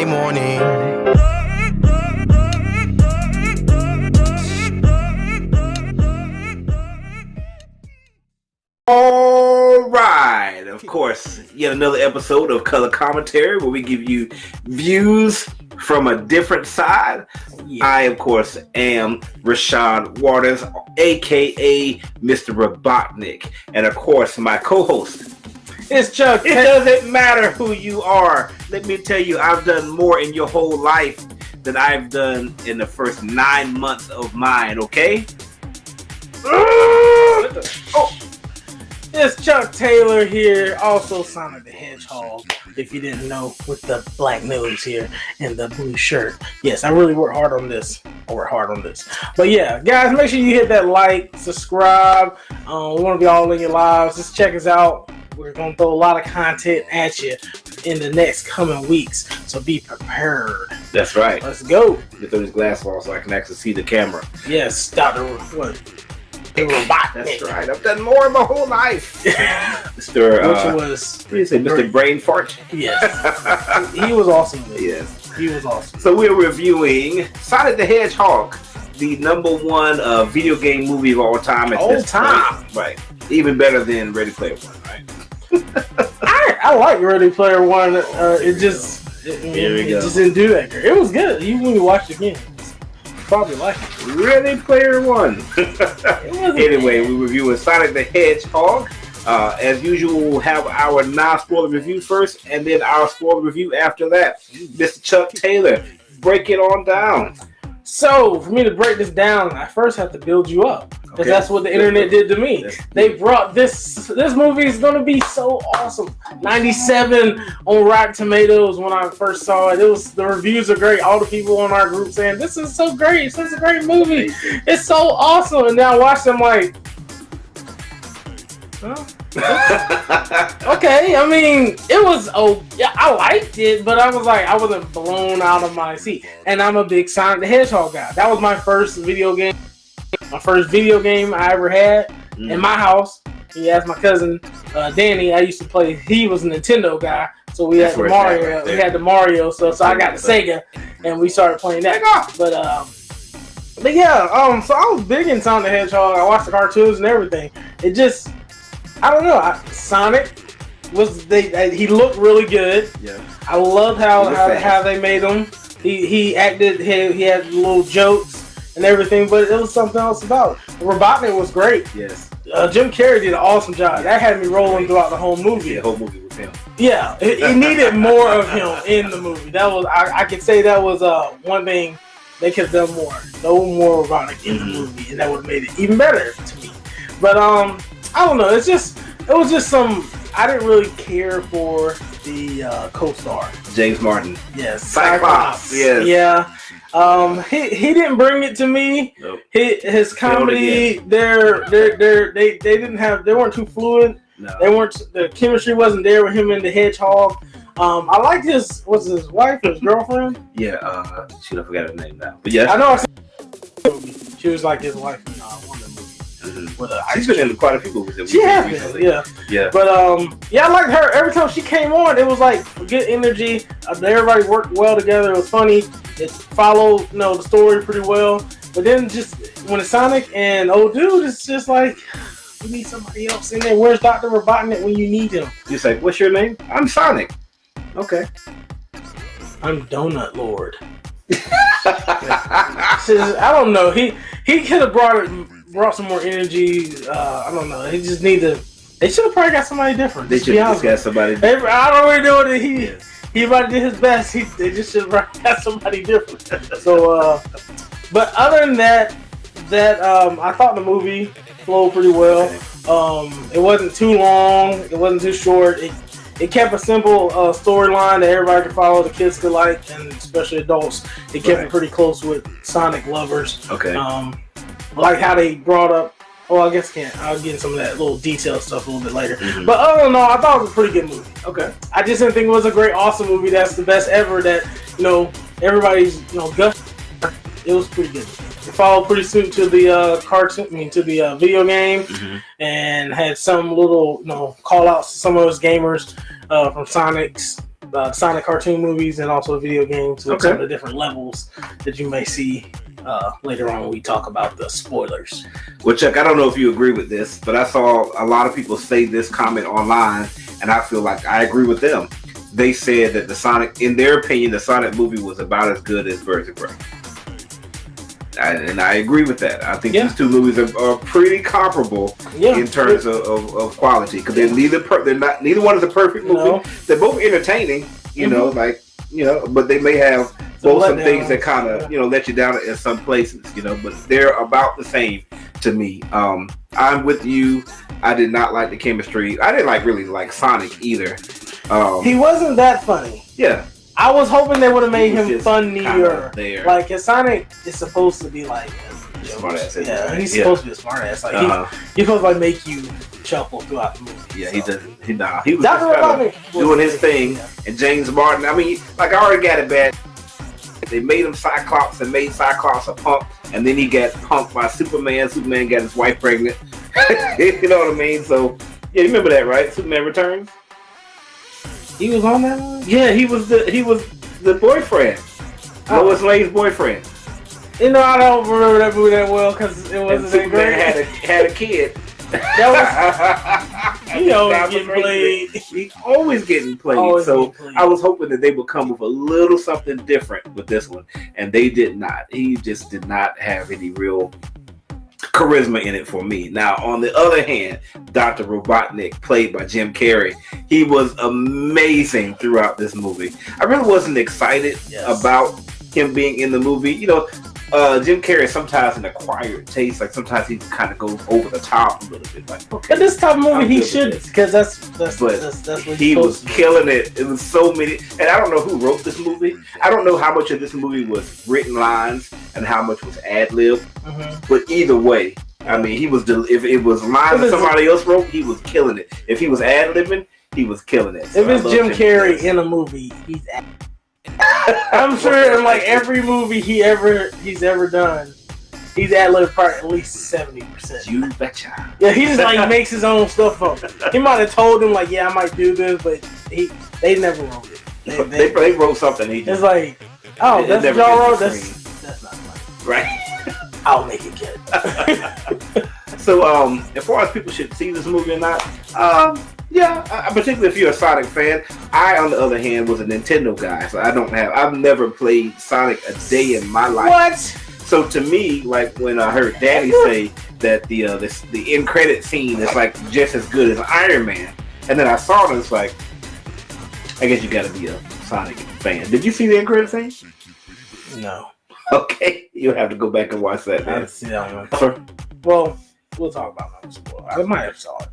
Monday morning. All right, of course, yet another episode of Color Commentary where we give you views from a different side. Yeah. I, of course, am Rashad Waters, aka Mr. Robotnik, and of course, my co-host. It's Chuck. It doesn't matter who you are. Let me tell you, I've done more in your whole life than I've done in the first 9 months of mine. Okay? Oh. It's Chuck Taylor here, also Sonic the Hedgehog, if you didn't know, with the black nose here and the blue shirt. Yes, I really work hard on this. But yeah, guys, make sure you hit that like, subscribe. We want to be all in your lives. Just check us out. We're going to throw a lot of content at you in the next coming weeks, so be prepared. That's right. Let's go. Let me throw this glass off so I can actually see the camera. Yes, Dr. What? The Robotnik. That's right. I've done more in my whole life. Mr. Brain Fart. Yes. He was awesome. Yes. He was awesome. So we're reviewing Sonic the Hedgehog, the #1 video game movie of all time. All time. Point. Right. Even better than Ready Player One, right? I like Ready Player One. It just didn't do that great. It was good. Even when you watch it again. Probably like it. Ready Player One. Anyway, we're reviewing Sonic the Hedgehog. As usual, we'll have our non-spoiler review first, and then our spoiler review after that. Mr. Chuck Taylor, break it on down. So, for me to break this down, I first have to build you up. Because that's what the internet did to me. They brought this movie is going to be so awesome. 97 on Rotten Tomatoes when I first saw it. The reviews are great. All the people on our group saying, this is so great. This is a great movie. It's so awesome. And now I watch them like, okay. I mean, it was, I liked it, but I was like, I wasn't blown out of my seat. And I'm a big Sonic the Hedgehog guy. That was my first video game. My first video game I ever had in my house. He asked my cousin Danny. I used to play. He was a Nintendo guy, so we had the Mario. We had the Mario, so I got the Sega, and we started playing that. But yeah. So I was big in Sonic the Hedgehog. I watched the cartoons and everything. It just, I don't know. Sonic was he looked really good. Yeah. I loved how they made him. He acted. He had little jokes and everything, but it was something else about it. Robotnik was great. Yes. Jim Carrey did an awesome job. That had me rolling throughout the whole movie. The whole movie with him. Yeah, it needed more of him in the movie. That was I could say that was one thing they could have done more. No more Robotnik in the movie, and that would have made it even better to me. But I don't know. It was just some. I didn't really care for the co-star James Marsden. Yes, Cyclops. Yes. Yeah. He didn't bring it to me. Nope. His comedy, they weren't too fluid. No. The chemistry wasn't there with him and the Hedgehog. I liked his wife or his girlfriend? Yeah, I forgot her name now. But yeah, I know. She was like his wife in one of the movies. Mm-hmm. She's been in quite a few movies. She has been, yeah. But I liked her. Every time she came on, it was like good energy. Everybody worked well together. It was funny. It followed, the story pretty well. But then just when it's Sonic and old dude, it's just like we need somebody else in there. Where's Dr. Robotnik when you need him? He's like, what's your name? I'm Sonic. Okay. I'm Donut Lord. I don't know. He could have brought some more energy. I don't know. He just need to. They should have probably got somebody different. They should have got somebody different. I don't really know what he might did his best. They just should have got somebody different. So, but other than that, I thought the movie flowed pretty well. It wasn't too long. It wasn't too short. It kept a simple storyline that everybody could follow, the kids could like, and especially adults. It kept it pretty close with Sonic lovers. Okay. Like how they brought up. Well, I guess I'll get into some of that little detail stuff a little bit later. Mm-hmm. But other than that, I thought it was a pretty good movie. Okay. I just didn't think it was a great, awesome movie. That's the best ever. That everybody's gushing. It was pretty good. It followed pretty soon to the video game, mm-hmm. and had some little call outs to some of those gamers from Sonic's Sonic cartoon movies and also video games with some of the different levels that you may see later on when we talk about the spoilers. Well, Chuck, I don't know if you agree with this, but I saw a lot of people say this comment online, and I feel like I agree with them. They said that the Sonic, in their opinion, the Sonic movie was about as good as Birds of Prey. And I agree with that. I think these two movies are pretty comparable in terms of quality, because they're neither one is a perfect movie. No. They're both entertaining, you know, but they may have both some things that kind of let you down in some places, but they're about the same to me. I'm with you. I did not like the chemistry. I didn't really like Sonic either. He wasn't that funny. Yeah. I was hoping they would have made him funnier. Like, his Sonic is supposed to be like smart ass. Yeah, he's supposed to be a smart ass. Like he's supposed to make you chuckle throughout the movie. Yeah, so. He was just doing his thing. Yeah. And James Marsden, I mean, like, I already got it bad. They made him Cyclops and made Cyclops a punk, and then he got punked by Superman. Superman got his wife pregnant. You know what I mean? So yeah, you remember that, right? Superman Returns. He was on that one? Yeah, he was the boyfriend. Lois Lane's boyfriend. I don't remember that movie that well because it wasn't that great. had a kid. That was he always getting played. He's always getting played. I was hoping that they would come with a little something different with this one, and they did not. He just did not have any real charisma in it for me. Now, on the other hand, Dr. Robotnik, played by Jim Carrey, he was amazing throughout this movie. I really wasn't excited about him being in the movie. Jim Carrey sometimes an acquired taste. Like, sometimes he kind of goes over the top a little bit. Like, okay, but this type of movie he should, because that's what he was killing it. It was so many, and I don't know who wrote this movie. I don't know how much of this movie was written lines and how much was ad lib. But either way, I mean, he was. If it was lines that somebody else wrote, he was killing it. If he was ad libbing, he was killing it. So if it's Jim Carrey in a movie, he's. I'm sure in like every movie he's ever done, he's ad-libbed probably at least 70%. You betcha. Yeah, he just like makes his own stuff up. He might have told him like, yeah, I might do this, but they never wrote it. They wrote something. It's like, oh, that's what y'all wrote. That's not funny. Right. I'll make it good. So, as far as people should see this movie or not, yeah, particularly if you're a Sonic fan. I, on the other hand, was a Nintendo guy, so I've never played Sonic a day in my life. What? So to me, like, when I heard Daddy say that the end credit scene is like just as good as Iron Man, and then I saw it, it's like, I guess you got to be a Sonic fan. Did you see the end credit scene? No. Okay, you'll have to go back and watch that. I didn't see that one. Well, we'll talk about that spoiler. I might have saw it.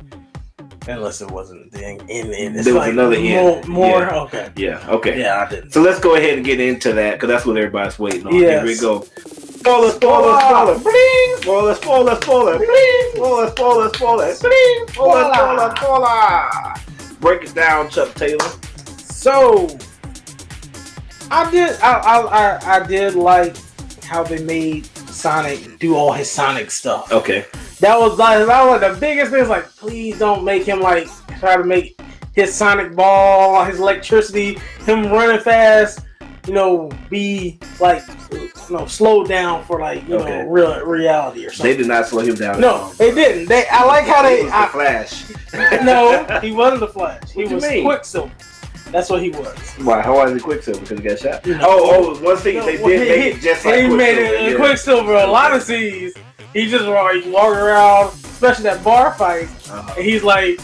Unless it wasn't the end. There was another end. More? Yeah. Okay. Yeah, okay. Yeah, I didn't. So let's go ahead and get into that, because that's what everybody's waiting on. Yes. Here we go. Spoiler. Bling! Spoiler. Bling! Spoiler. Break it down, Chuck Taylor. So, I did like how they made Sonic do all his Sonic stuff. Okay. That was the biggest thing. Like, please don't make him like try to make his Sonic ball, his electricity, him running fast. Be like, slowed down for like know real reality or something. They did not slow him down. No, they didn't. I like how they. The Flash. No, he wasn't the Flash. He was mean? Quicksilver. That's what he was. Why? How was he Quicksilver? Because he got shot? One thing they did make it just like Quicksilver. He made it Quicksilver a lot of scenes. He just walking around, especially that bar fight, and he's like,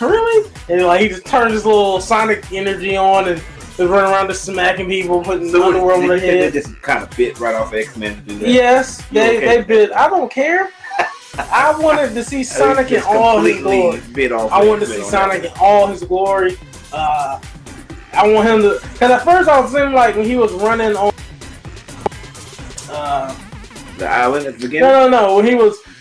really? And like he just turns his little Sonic energy on and just run around just smacking people, putting underworld on their head. They just kind of bit right off X-Men to do that. Yes, they bit. I don't care. I wanted to see Sonic in all his glory. I wanted to see Sonic in all his glory. I want him to, because at first I was thinking like when he was running on the island at the beginning. No.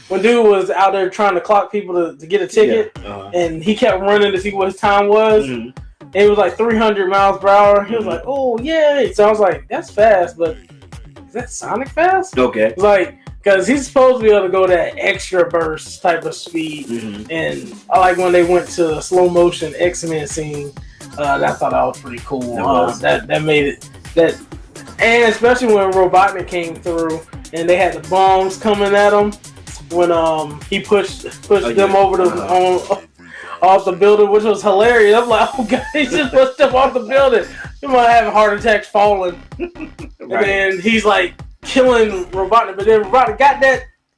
When dude was out there trying to clock people to get a ticket, and he kept running to see what his time was. And it was like 300 miles per hour. He was like, "Oh yay!" So I was like, "That's fast," but is that Sonic fast? Okay. Like, because he's supposed to be able to go that extra burst type of speed. And I like when they went to a slow motion X-Men scene I thought that was pretty cool. That made it that, and especially when Robotnik came through and they had the bombs coming at him when he pushed them over the off the building, which was hilarious. I'm like, oh god, he just pushed them off the building. He might have heart attacks falling, and then he's like killing Robotnik, but then Robotnik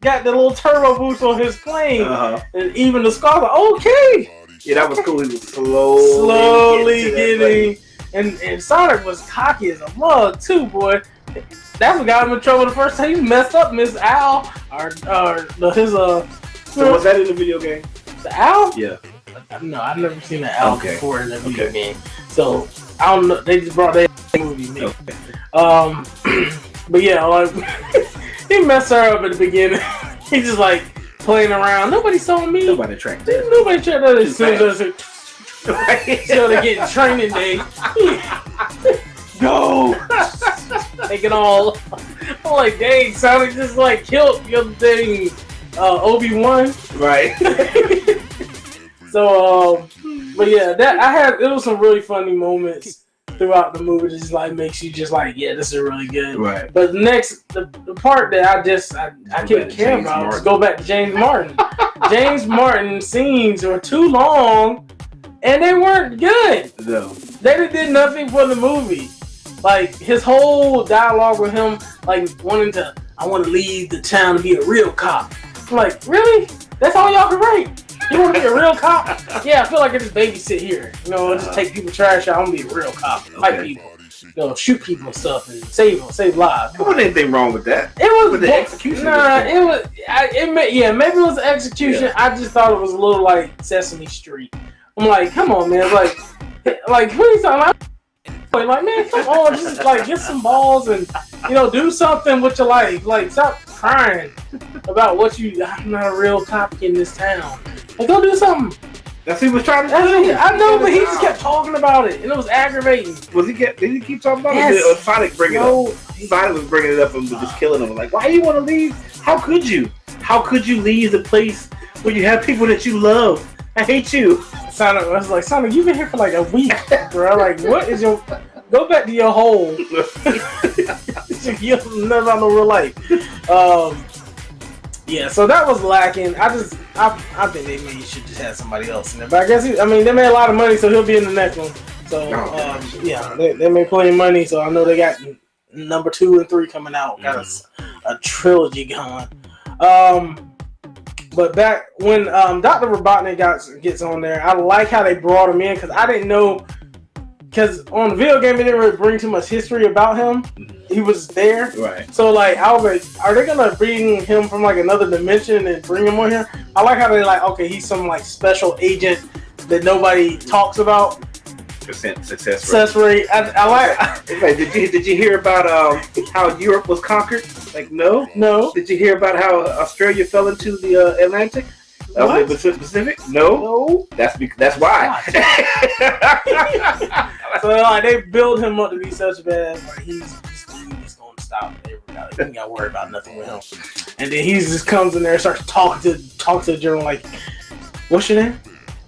got the little turbo boost on his plane, and even the Scar like, okay. Yeah, that was cool. He was slowly getting, and Sonic was cocky as a mug too, boy. That's what got him in trouble the first time. He messed up Miss Owl, his So was that in the video game? The Owl? Yeah. No, I've never seen the Owl before in the video game. So I don't know. They just brought that movie. Maybe. But yeah, like he messed her up at the beginning. He just like playing around. Nobody saw me. Nobody tracked that. Nobody tracked that. As soon as so they getting training day. Go. Take it all. I'm like, dang, Sonic just like killed your thing, Obi-Wan. Right. So, but yeah, it was some really funny moments throughout the movie. Just like makes you just like, yeah, this is really good. Right. But next, the part that I couldn't care about was go back to James Marsden. James Marsden scenes were too long, and they weren't good. No. They did nothing for the movie. Like his whole dialogue with him, like I want to leave the town to be a real cop. I'm like, really? That's all y'all can write? You want to be a real cop? Yeah, I feel like I just babysit here. You know, just take people trash out. I'm gonna be a real cop. Fight people. You know, shoot people and stuff and save lives. There wasn't anything wrong with that. It was with the execution. Nah, it was. Maybe it was the execution. Yeah. I just thought it was a little like Sesame Street. I'm like, come on, man. Like who are you talking about? Like, man, come on, just like get some balls and do something with your life. Like, stop crying about I'm not a real cop in this town. Like, go do something. That's what he was trying to do. I know, but he just kept talking about it, and it was aggravating. Did he keep talking about it? Or Sonic bring it up? Sonic was bringing it up and was just killing him. Like, why do you want to leave? How could you? How could you leave the place where you have people that you love? I hate you. Sonic, I was like, Sonic, you've been here for like a week, bro. Like, what is your... Go back to your hole. You'll never have no real life. Yeah, so that was lacking. I think they maybe should just have somebody else in there. But I guess they made a lot of money, so he'll be in the next one. So yeah, they made plenty of money. So I know they got number 2 and 3 coming out. Got a trilogy going. But back when Dr. Robotnik gets on there, I like how they brought him in because I didn't know. Because on the video game, it didn't really bring too much history about him. He was there. Right. So, like, I was like, are they going to bring him from, like, another dimension and bring him on here? I like how they're like, okay, he's some, like, special agent that nobody talks about. Success rate. I like. Like, did you hear about how Europe was conquered? Like, no. Did you hear about how Australia fell into the Atlantic? The Pacific? No. That's why. So like they build him up to be such a badass. Like he's going to stop everybody. You ain't got to worry about nothing with him. And then he just comes in there and starts talking to the general like, what's your name?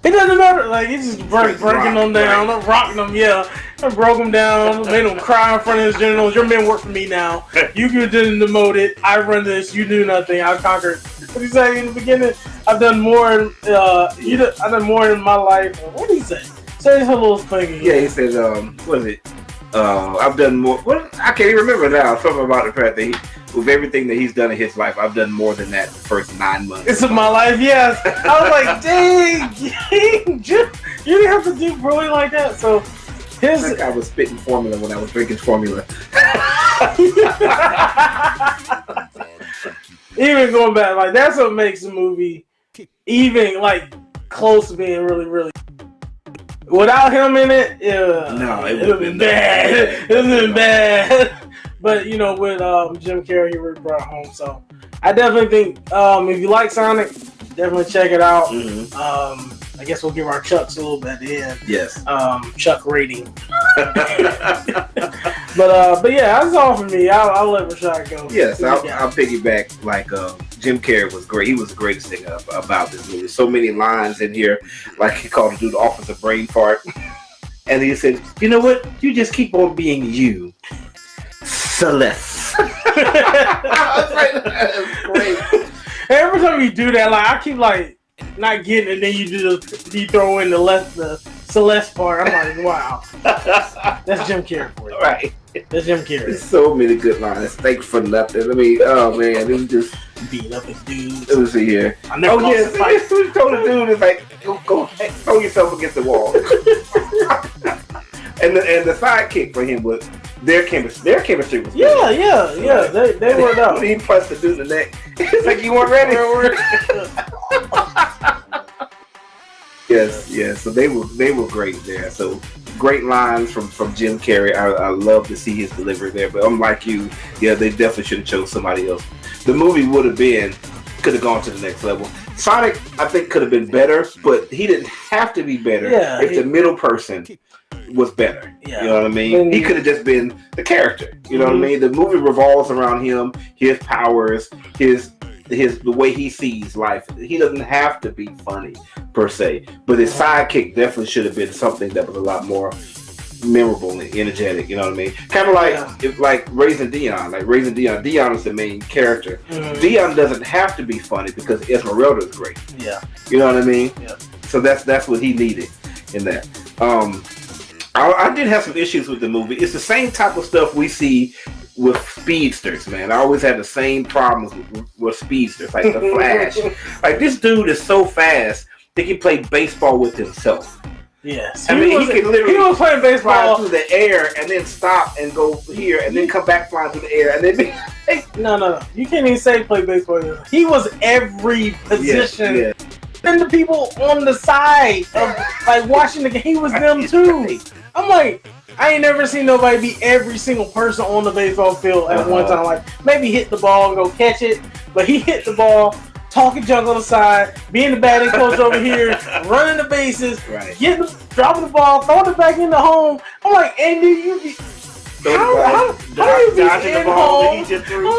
It doesn't matter. Like he's just breaking them down, rocking them. Yeah, I broke them down, made them cry in front of his generals. Your men work for me now. You didn't demote it. I run this. You do nothing. I conquered. What did he say in the beginning? I've done more. I've done more in my life. What did he say? Say his little thing. Yeah, he said, what is it? I've done more. What? I can't even remember now. Something about the fact that with everything that he's done in his life, I've done more than that the first 9 months. It's in my life, yes. I was like, dang, you didn't have to do brilliant like that. So I was spitting formula when I was drinking formula. Even going back, like that's what makes the movie even like close to being really, really. Without him in it, it would have been bad. It would have been bad. But with Jim Carrey, he really brought it home. So I definitely think if you like Sonic, definitely check it out. Mm-hmm. I guess we'll give our Chucks a little bit at the end. Yes. Chuck rating. But yeah, that's all for me. I'll let Rashad go. Yes, I'll piggyback. Like Jim Carrey was great. He was the greatest thing about this movie. So many lines in here. Like he called the dude Officer Brain Fart. And he said, "You know what? You just keep on being you, Celeste." That's great. Every time you do that, like I keep like not getting it, then you throw in the Celeste part. I'm like, wow, that's Jim Carrey for you. Right. That's Jim Carrey. There's so many good lines. Thanks for nothing. I mean, oh man, it was just beating up his dudes. Let me see here. I never lost a fight. He told the dude is like, go throw yourself against the wall. and the sidekick for him was their chemistry. Their chemistry was good. Yeah. They worked out. He punched the dude in the neck. It's like you weren't ready. Yes. So they were great there. So great lines from Jim Carrey. I love to see his delivery there. But unlike you, yeah, they definitely should have chose somebody else. The movie could have gone to the next level. Sonic, I think, could have been better, but he didn't have to be better if the middle person was better. Yeah. You know what I mean? He could have just been the character. You know what I mean? The movie revolves around him, his powers, the way he sees life. He doesn't have to be funny per se, but his sidekick definitely should have been something that was a lot more memorable and energetic. You know what I mean? Kind of like Raising Dion. Like Raising Dion. Dion is the main character. Dion doesn't have to be funny because Esmeralda is great. Yeah. You know what I mean? Yeah. So that's what he needed in that. I did have some issues with the movie. It's the same type of stuff we see with speedsters, man. I always had the same problems with speedsters, like the Flash. Like this dude is so fast that he played baseball with himself. Yes, I mean he could literally he was playing baseball through the air and then stop and go here and then come back flying through the air and then no, you can't even say play baseball. He was every position. Yeah. And the people on the side of like watching the game, he was them too. I'm like, I ain't never seen nobody be every single person on the baseball field at one time. Like maybe hit the ball and go catch it, but he hit the ball, talking junk on the side, being the batting coach over here, running the bases, dropping the ball, throwing it back into home. I'm like, Andy, you be how you be in home? He just threw.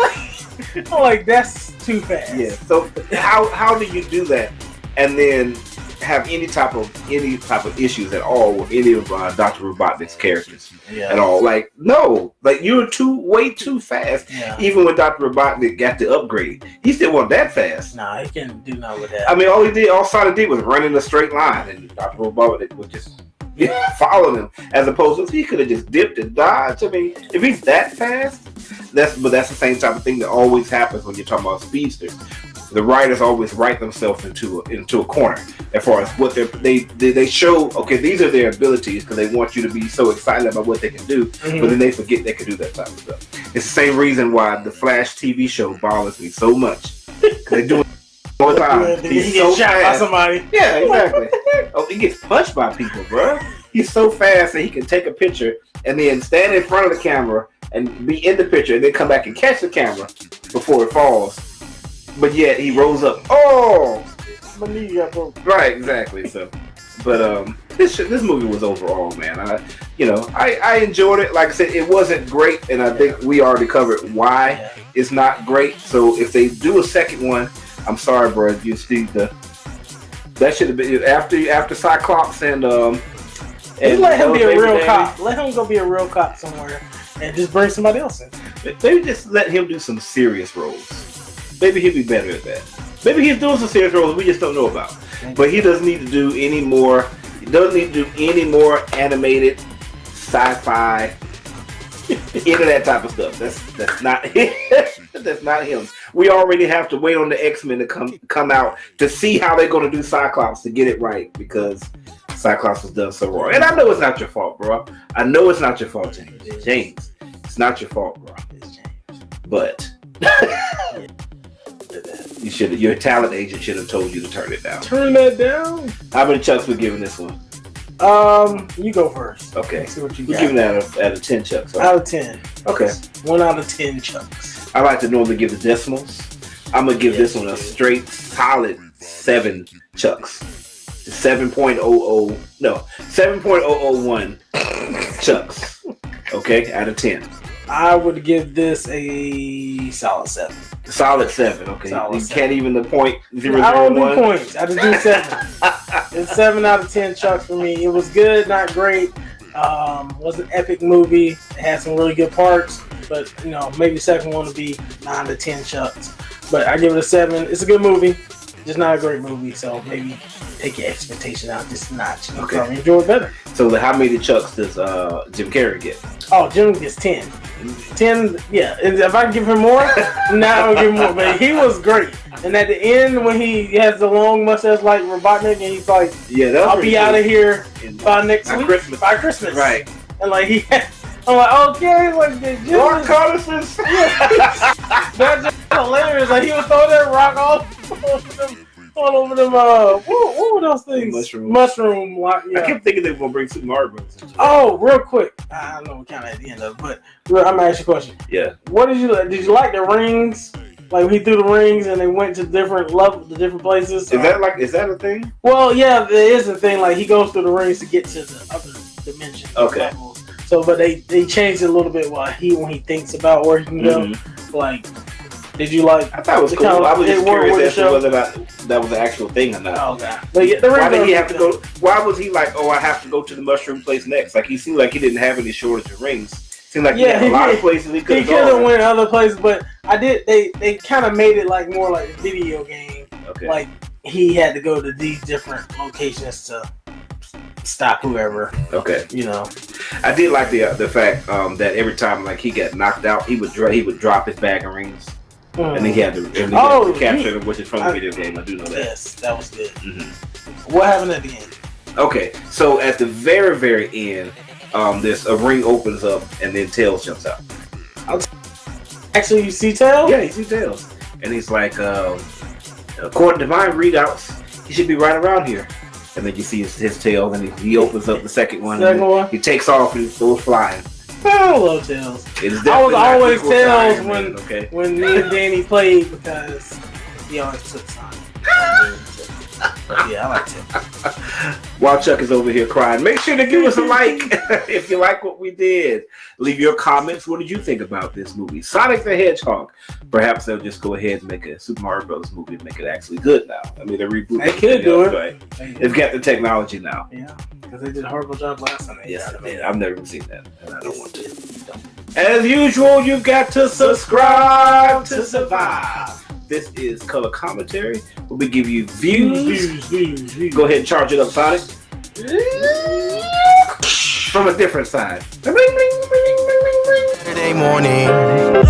I'm like, that's too fast. Yeah. So how do you do that and then have any type of issues at all with any of Dr. Robotnik's characters at all? Like, no, like you're way too fast. Yeah. Even when Dr. Robotnik got the upgrade, he still wasn't that fast. Nah, he can't do nothing with that. I mean, all Sonic did was run in a straight line, and Dr. Robotnik would just follow him. As opposed to he could have just dipped and dodged. I mean, if he's that fast, that's the same type of thing that always happens when you're talking about speedsters. The writers always write themselves into a corner as far as what they show. Okay, these are their abilities because they want you to be so excited about what they can do, but then they forget they can do that type of stuff. It's the same reason why the Flash TV show bothers me so much. They do it all the time. He's so shot fast by somebody. Yeah, exactly. He gets punched by people, bro. He's so fast that he can take a picture and then stand in front of the camera and be in the picture and then come back and catch the camera before it falls. But yet he rose up. Oh, my knee got broke. Right, exactly. So, but this movie was overall, man. I enjoyed it. Like I said, it wasn't great, and I think we already covered why it's not great. So if they do a second one, I'm sorry, bro. You see that should have been after Cyclops and let him be a real cop. Let him go be a real cop somewhere, and just bring somebody else in. Maybe just let him do some serious roles. Maybe he'll be better at that. Maybe he's doing some serious roles we just don't know about. But he doesn't need to do any more. He doesn't need to do any more animated sci-fi, any of that type of stuff. That's not that's not him. We already have to wait on the X-Men to come out to see how they're going to do Cyclops to get it right because Cyclops was done so wrong. And I know it's not your fault, bro. I know it's not your fault, James. James, it's not your fault, bro. It's James. But. Your talent agent should have told you to turn it down. Turn that down. How many chucks we giving this one? You go first. Okay. Let's see what you got. We're giving it out of 10 chucks. Right? Out of 10. Okay. 1 out of 10 chucks. I like to normally give the decimals. I'm gonna give this one a straight solid 7 chucks. 7.001 chucks. Okay, out of 10. I would give this a solid 7. Solid 7, okay. Solid you 7. Can't even the point 0.001. I don't do points. I just do 7. It's 7 out of 10 chucks for me. It was good, not great. Was an epic movie. It had some really good parts, but maybe the second one would be 9 to 10 chucks. But I give it a 7. It's a good movie, just not a great movie. So maybe take your expectation out just a notch. You probably enjoy it better. So how many chucks does Jim Carrey get? Oh, Jim gets 10. 10, yeah. And if I can give him more, now I'll give him more. But he was great. And at the end, when he has the long mustache like Robotnik, and he's like, I'll be out of here by next week. By Christmas. Right. And like, I'm like, okay. Like, rock reconnaissance. That's just hilarious. Like, he was throwing that rock all over them. What were those things? Mushroom. Yeah. I kept thinking they were going to bring Super Mario Bros. Oh, real quick. I don't know what kind of at the end of it, but I'm going to ask you a question. Yeah. What did you like? Did you like the rings? Like, he threw the rings and they went to different levels, the different places. Is that a thing? Well, yeah, there is a thing. Like, he goes through the rings to get to the other dimension. Okay. Levels. So, but they changed it a little bit when he thinks about where he can go. Like, did you like? I thought it was cool. I was just curious as to whether or not that was an actual thing or not. Oh god! But yeah, why did he have to go? Why was he like, I have to go to the mushroom place next? Like, he seemed like he didn't have any shortage of rings. Seemed like he had a lot of places he could have gone. He could have went other places, but they kind of made it like more like a video game. Okay. Like, he had to go to these different locations to stop whoever. Okay. I did like the fact that every time like he got knocked out, he would drop his bag of rings, and then he had to capture them, which is from the video game. I do know that. Yes, that was good. Mm-hmm. What happened at the end? Okay, so at the very very end, this a ring opens up and then Tails jumps out. Actually, you see Tails? Yeah, you see Tails, and he's like, according to my readouts, he should be right around here. And then you see his tail, and he opens up the second one. He takes off and he goes flying. I love Tails. I was always Tails when me and Danny played because he always took Sonic. Yeah, I like Tails. While Chuck is over here crying, make sure to give us a like if you like what we did. Leave your comments. What did you think about this movie, Sonic the Hedgehog? Perhaps they'll just go ahead and make a Super Mario Bros. Movie and make it actually good now. I mean, they reboot. They could do it. Right? They've got the technology now. Yeah, because they did a horrible job last time. Yes, I've never even seen that, and I don't want to. As usual, you've got to subscribe to survive. This is Color Commentary, where we give you views. Go ahead and charge it up, Sonic. From a different side. Saturday morning.